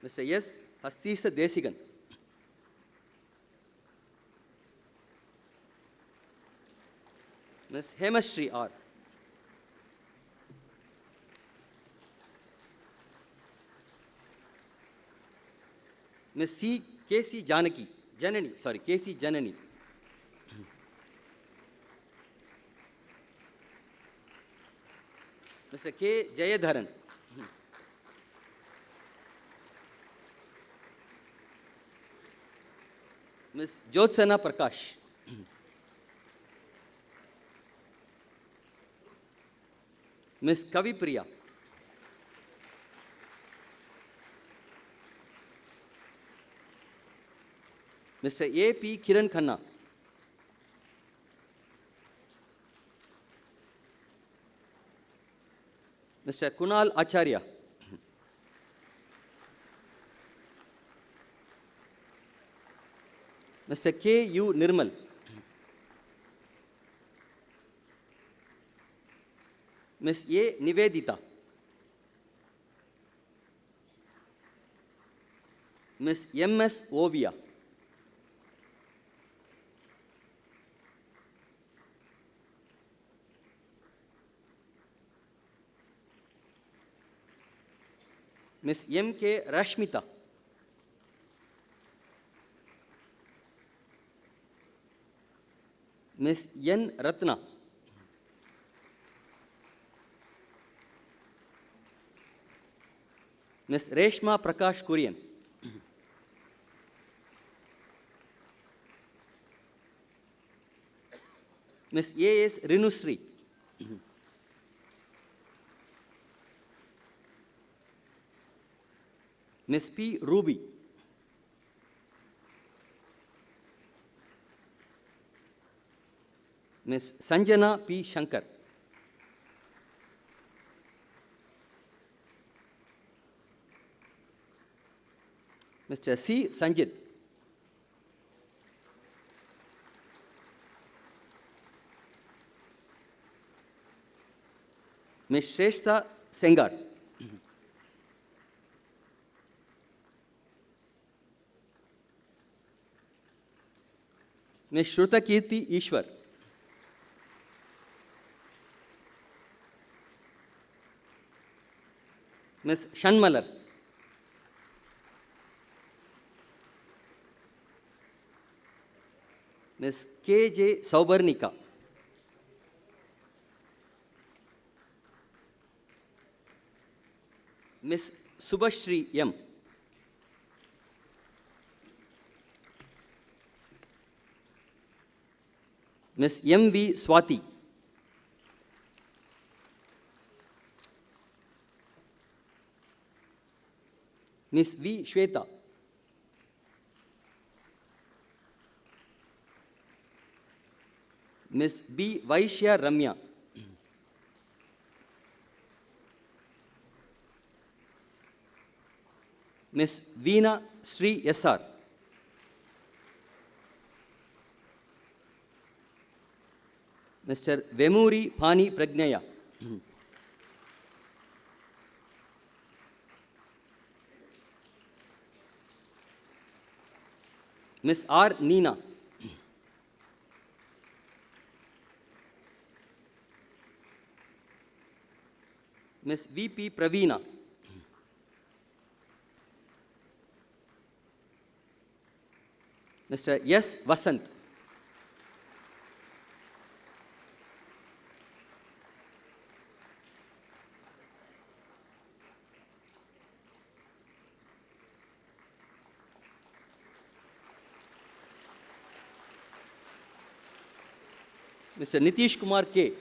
Mr. S. Hastisa Desigan. Ms. Hemashri R. Ms. C. K.C. Janaki. K.C. Janani. Mr. K. Jayadharan. Ms. Jyotsana Prakash. Ms. Kavi Priya. Mr. A. P. Kiran Khanna. Mr. Kunal Acharya. Mr. K. U. Nirmal. Ms. A. Nivedita. Ms. M. S. Ovia. Ms. M. K. Rashmita. Ms. N. Ratna. Ms. Reshma Prakash Kurian. Ms. A. S. Rinusri. Ms. P. Ruby. Ms. Sanjana P. Shankar. Mr. C. Sanjit. Ms. Shrestha Sengar. Ms. Shruta Kirti Ishwar. Ms. Shanmalar. Ms. K. J. Saubarnika. Ms. Subhashri M. Ms. M. V. Swati. Ms. V. Shweta. Ms. B. Vaishya Ramya. Ms. Veena Sri S.R. Mr. Vemuri Pani Pragnaya. Ms. R. Neena. Ms. V.P. Praveena. Mr. S. Vasant. Mr. Nitish Kumar K.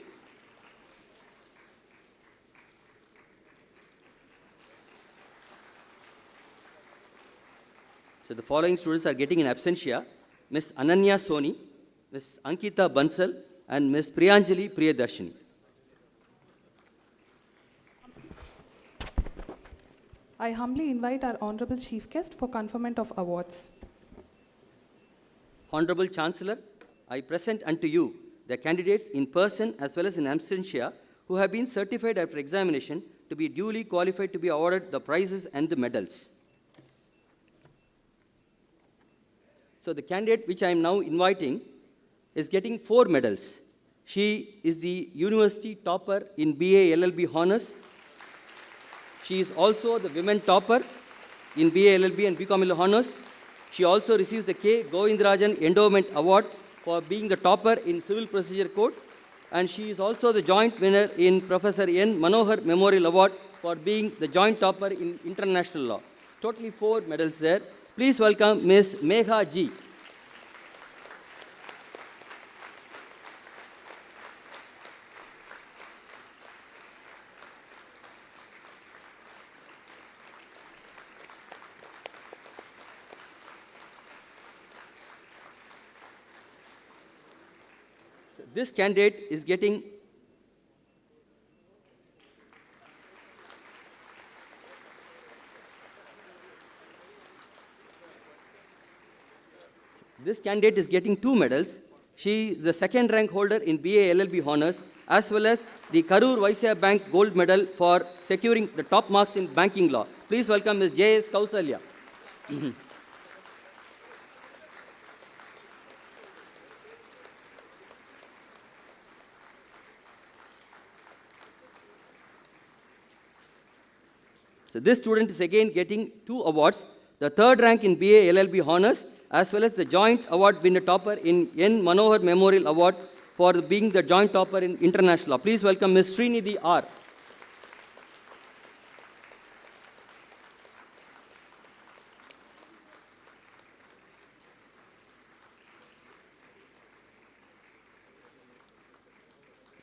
So the following students are getting in absentia: Ms. Ananya Soni, Ms. Ankita Bansal, and Ms. Priyanjali Priyadarshini. I humbly invite our Honorable Chief Guest for conferment of awards. Honorable Chancellor, I present unto you the candidates in person as well as in absentia who have been certified after examination to be duly qualified to be awarded the prizes and the medals. So the candidate which I am now inviting is getting 4 medals. She is the university topper in BA LLB Honours. She is also the women topper in BA LLB and BCom LLB Honours. She also receives the K. Govindarajan Endowment Award for being the topper in Civil Procedure Code, and she is also the joint winner in Professor N. Manohar Memorial Award for being the joint topper in International Law. Totally 4 medals there. Please welcome Ms. Megha G. This candidate is getting This candidate is getting 2 medals. She is the 2nd rank holder in BA LLB Honours as well as the Karur Vaisya Bank Gold Medal for securing the top marks in banking law. Please welcome Ms. J.S. Kausalya. So this student is again getting 2 awards, the 3rd rank in BA LLB Honours as well as the joint award winner topper in N. Manohar Memorial Award for being the joint topper in International Law. Please welcome Ms. Srinidhi R.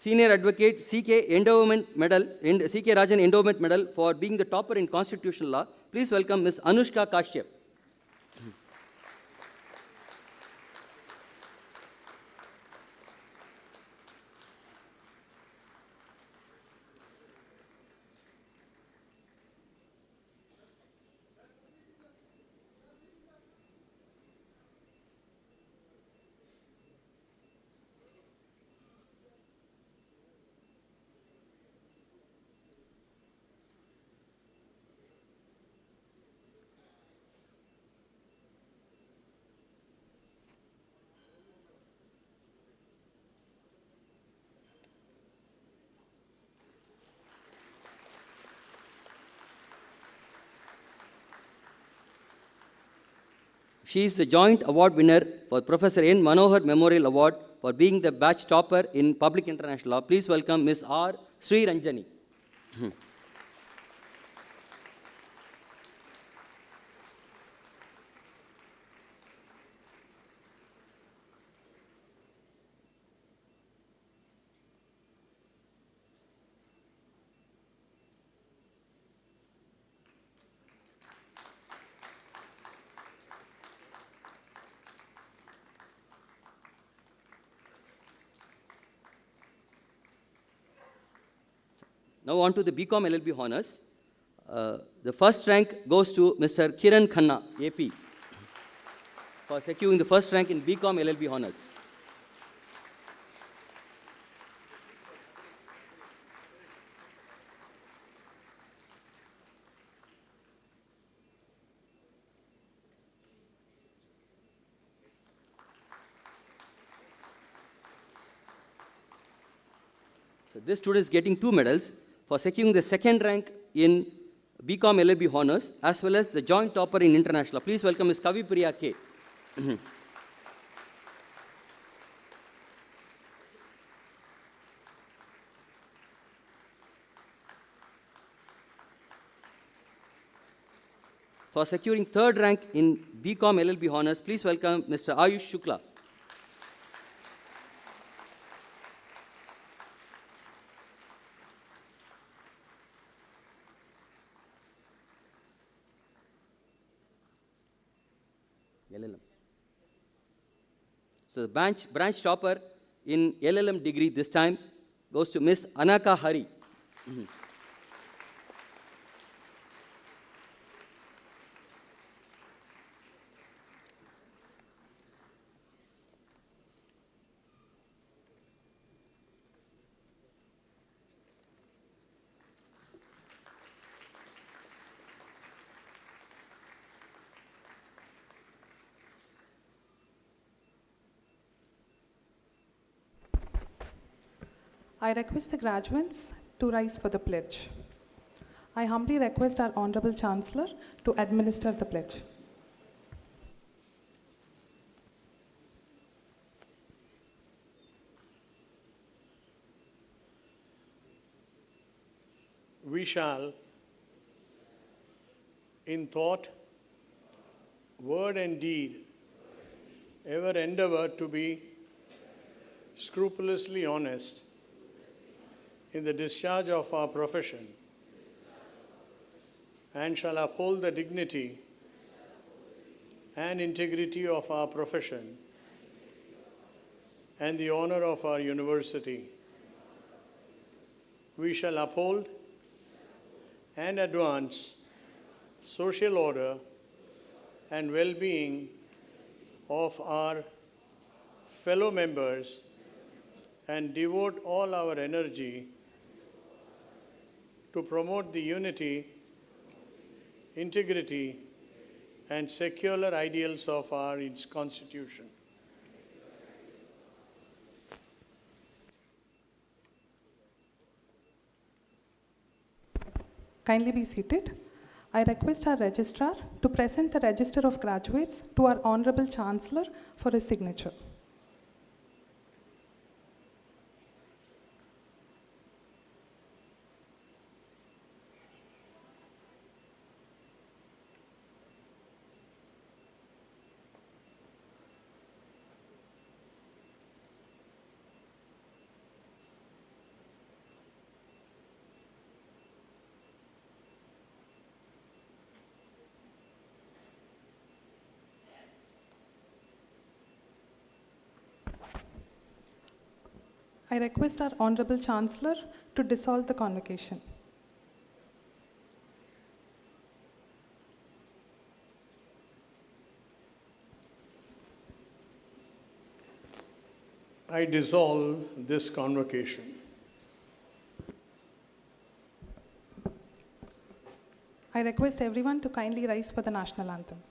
Senior Advocate C.K. Endowment Medal, C.K. Rajan Endowment Medal for being the topper in Constitutional Law. Please welcome Ms. Anushka Kashyap. She is the joint award winner for Professor N. Manohar Memorial Award for being the batch topper in Public International Law. Please welcome Ms. R. Sri Ranjani. Now on to the BCom LLB Honours. The first rank goes to Mr. Kiran Khanna, AP, for securing the first rank in BCom LLB Honours. So this student is getting 2 medals. for securing the second rank in BCom LLB Honors, as well as the joint topper in International. Please welcome Ms. Kavi Priya K. For securing third rank in BCom LLB Honors, please welcome Mr. Ayush Shukla. LLM. So the branch topper in LLM degree this time goes to Ms. Anaka Hari. I request the graduates to rise for the pledge. I humbly request our Honorable Chancellor to administer the pledge. We shall, in thought, word and deed, ever endeavor to be scrupulously honest in the discharge of our profession, and shall uphold the dignity and integrity of our profession and the honor of our university. We shall uphold and advance social order and well-being of our fellow members and devote all our energy to promote the unity, integrity, and secular ideals of our Constitution. Kindly be seated. I request our Registrar to present the Register of Graduates to our Honorable Chancellor for his signature. I request our Honorable Chancellor to dissolve the Convocation. I dissolve this Convocation. I request everyone to kindly rise for the National Anthem.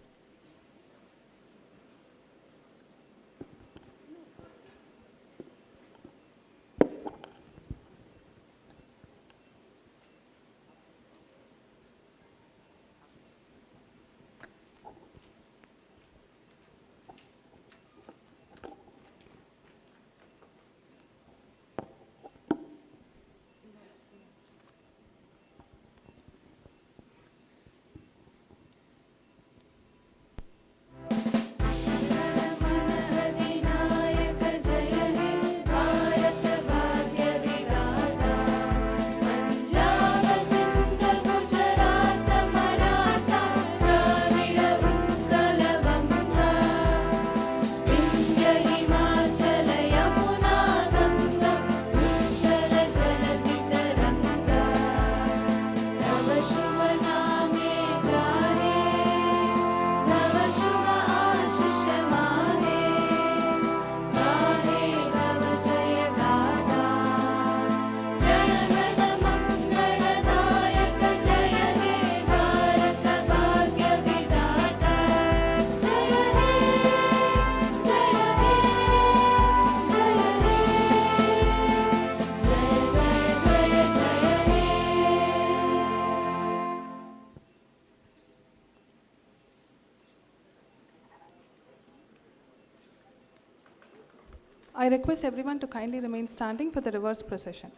I request everyone to kindly remain standing for the reverse procession.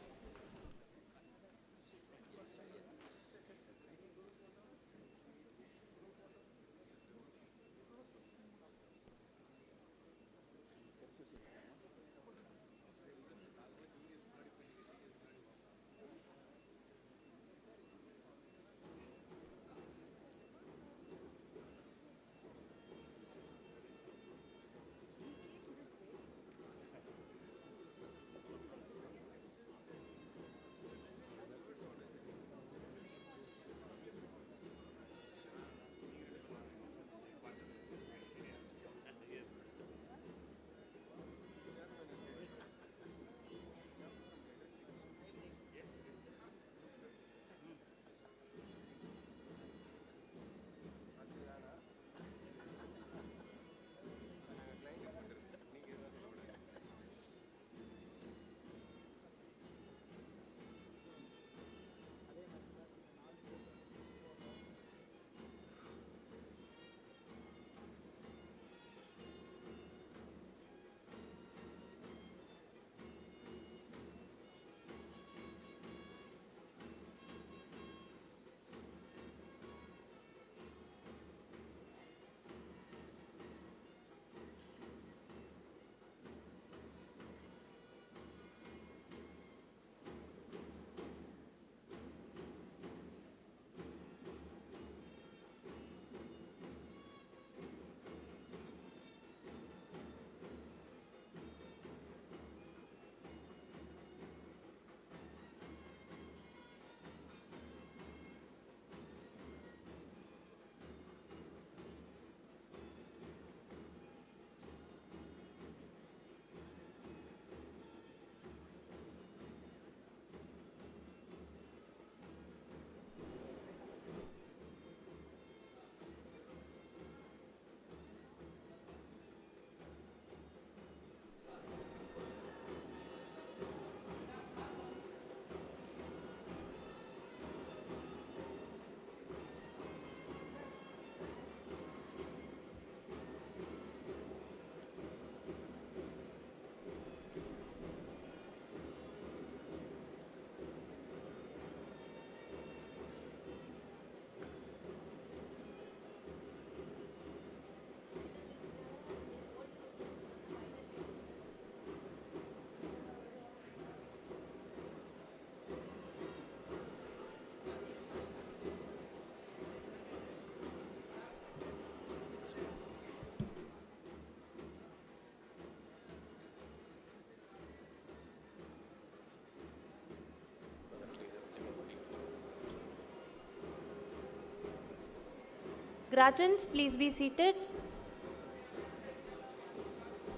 Graduates, please be seated.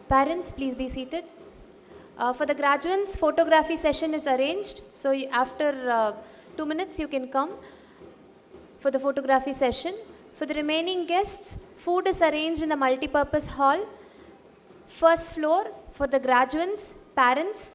Parents, please be seated. For the graduates, photography session is arranged. So after 2 minutes, you can come for the photography session. For the remaining guests, food is arranged in the multipurpose hall, first floor for the graduates, parents,